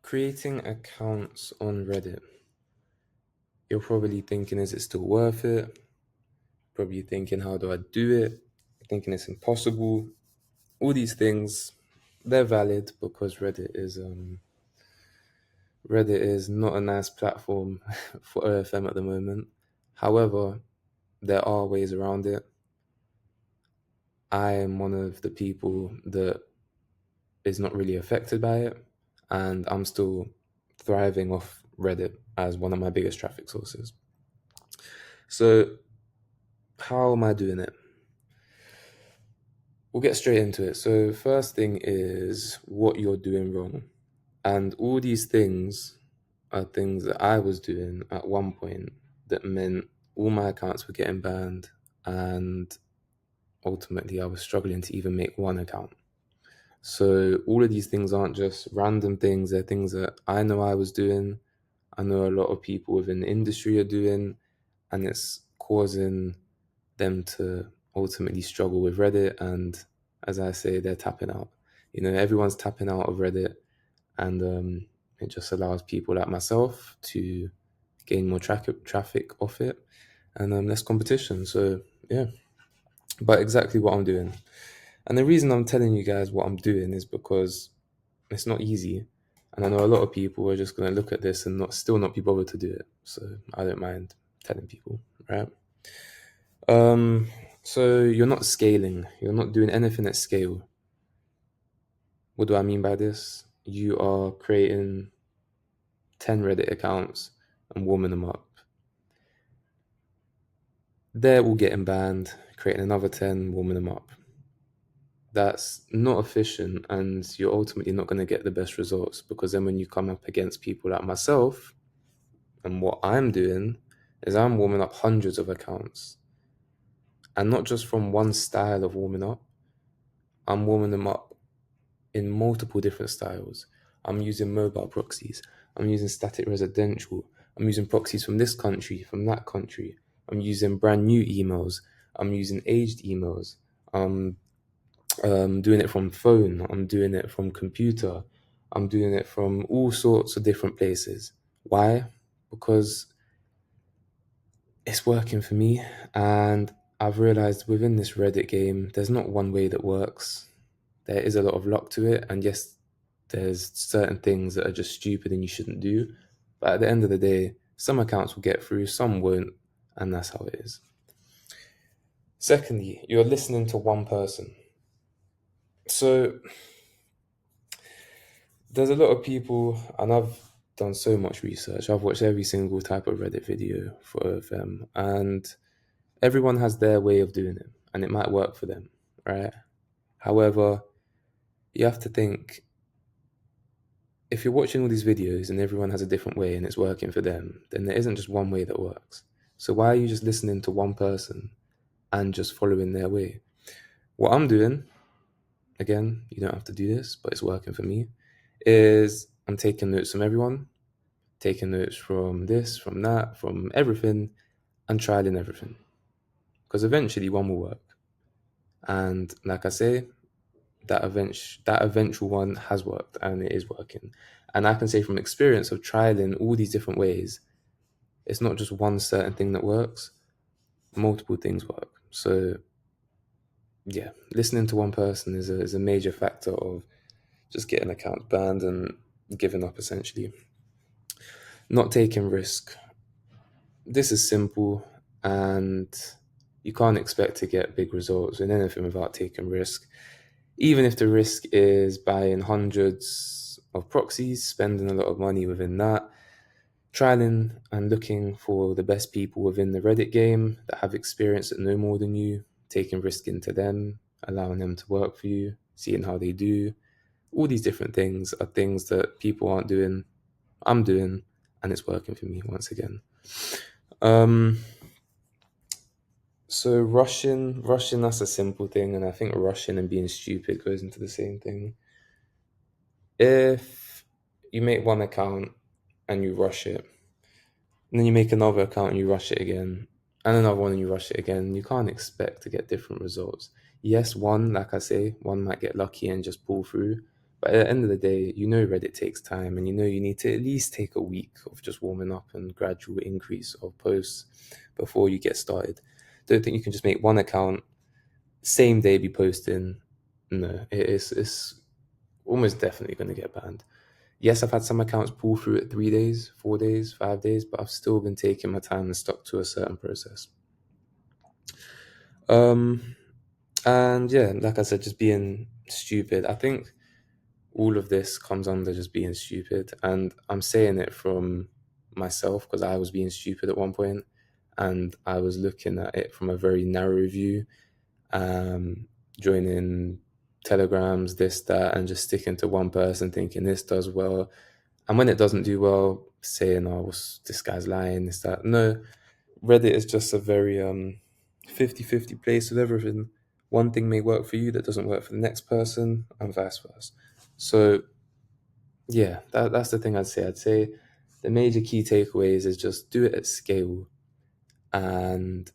Creating accounts on Reddit. You're probably thinking, is it still worth it? Probably thinking, how do I do it? Thinking it's impossible. All these things, they're valid because Reddit is not a nice platform for OFM at the moment. However, there are ways around it. I am one of the people that is not really affected by it, and I'm still thriving off Reddit as one of my biggest traffic sources. So, how am I doing it? We'll get straight into it. So, first thing is what you're doing wrong. And all these things are things that I was doing at one point that meant all my accounts were getting banned, and ultimately I was struggling to even make one account. So, all of these things aren't just random things, they're things that I know I was doing. I know a lot of people within the industry are doing, and it's causing them to ultimately struggle with Reddit. And as I say, they're tapping out. Everyone's tapping out of Reddit, and it just allows people like myself to gain more traffic off it, and less competition. So yeah, but exactly what I'm doing, and the reason I'm telling you guys what I'm doing is because it's not easy, and I know a lot of people are just going to look at this and not be bothered to do it. So I don't mind telling people, right? So you're not scaling. You're not doing anything at scale. What do I mean by this? You are creating 10 Reddit accounts and warming them up. They're all getting banned, creating another 10, warming them up. That's not efficient, and you're ultimately not going to get the best results, because then when you come up against people like myself, and what I'm doing is I'm warming up hundreds of accounts, and not just from one style of warming up. I'm warming them up in multiple different styles. I'm using mobile proxies. I'm using static residential. I'm using proxies from this country, from that country. I'm using brand new emails. I'm using aged emails. I'm doing it from phone. I'm doing it from computer. I'm doing it from all sorts of different places. Why? Because it's working for me, and I've realized within this Reddit game, there's not one way that works. There is a lot of luck to it, and yes, there's certain things that are just stupid and you shouldn't do. But at the end of the day, some accounts will get through, some won't, and that's how it is. Secondly, you're listening to one person. So there's a lot of people, and I've done so much research. I've watched every single type of Reddit video for OFM, and everyone has their way of doing it, and it might work for them, right? However, you have to think, if you're watching all these videos and everyone has a different way and it's working for them, then there isn't just one way that works. So why are you just listening to one person and just following their way? What I'm doing, again, you don't have to do this, but it's working for me, is I'm taking notes from everyone, taking notes from this, from that, from everything, and trialing everything. Because eventually one will work. And like I say, that eventual one has worked, and it is working. And I can say from experience of trialing all these different ways, it's not just one certain thing that works, multiple things work. So yeah, listening to one person is a major factor of just getting accounts banned and giving up, essentially. Not taking risk. This is simple, and you can't expect to get big results in anything without taking risk. Even if the risk is buying hundreds of proxies, spending a lot of money within that, trialing and looking for the best people within the Reddit game that have experience that know more than you, taking risk into them, allowing them to work for you, seeing how they do. All these different things are things that people aren't doing. I'm doing, and it's working for me once again. So rushing, that's a simple thing, and I think rushing and being stupid goes into the same thing. If you make one account and you rush it, and then you make another account and you rush it again, and another one and you rush it again, you can't expect to get different results. Yes, like I say, one might get lucky and just pull through, But at the end of the day, you know Reddit takes time, and you know you need to at least take a week of just warming up and gradual increase of posts before you get started. Don't think you can just make one account, same day be posting. No, it's almost definitely going to get banned. Yes, I've had some accounts pull through at 3 days, 4 days, 5 days, but I've still been taking my time and stuck to a certain process. Um, and yeah, like I said, just being stupid. I think all of this comes under just being stupid, and I'm saying it from myself because I was being stupid at one point, and I was looking at it from a very narrow view, joining telegrams, this, that, and just sticking to one person, thinking this does well, and when it doesn't do well, saying, "Oh, this guy's lying," this, that. No, Reddit is just a very 50-50 place with everything. One thing may work for you that doesn't work for the next person, and vice versa. So yeah, that's the thing I'd say. I'd say the major key takeaways is just do it at scale and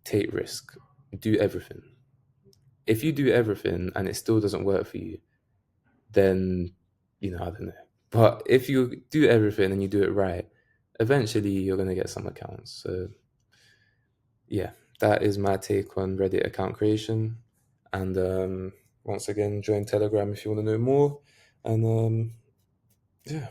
take risk. Do everything. If you do everything and it still doesn't work for you, then I don't know. But if you do everything and you do it right, eventually you're gonna get some accounts. So yeah, that is my take on Reddit account creation. And once again, join Telegram if you want to know more. And yeah.